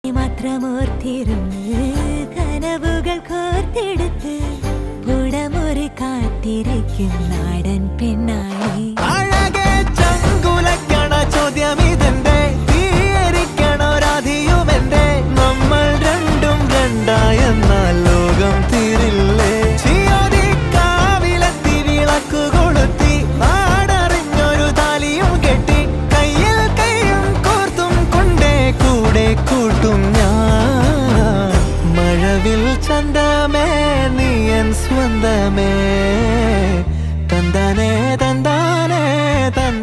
മാത്രമോർത്തിരുന്ന് കനവുകൾ കോർത്തെടുത്ത് പുടമുറി കാത്തിരിക്കും നാടൻ പെണ്ണായി. അഴകെ ചങ്കുലക്കണ ചോദ്യം ഇതെന്റെ, തീയരിക്കണോ രാധിയുമെന്റെ, നമ്മൾ രണ്ടും രണ്ടായെന്നാൽ ലോകം തീരില്ലേ? കാവിലെത്തി വിളക്കു കൊളുത്തി നാടറിഞ്ഞൊരു താലിയും കെട്ടി കയ്യിൽ കൈയും കോർത്തും കൊണ്ടേ കൂടെ കൂട്ടും ഞാൻ. മഴവിൽ ചന്തമേ നീയൻ സ്വന്തമേ, തന്താനേ തന്താനേ തന്ത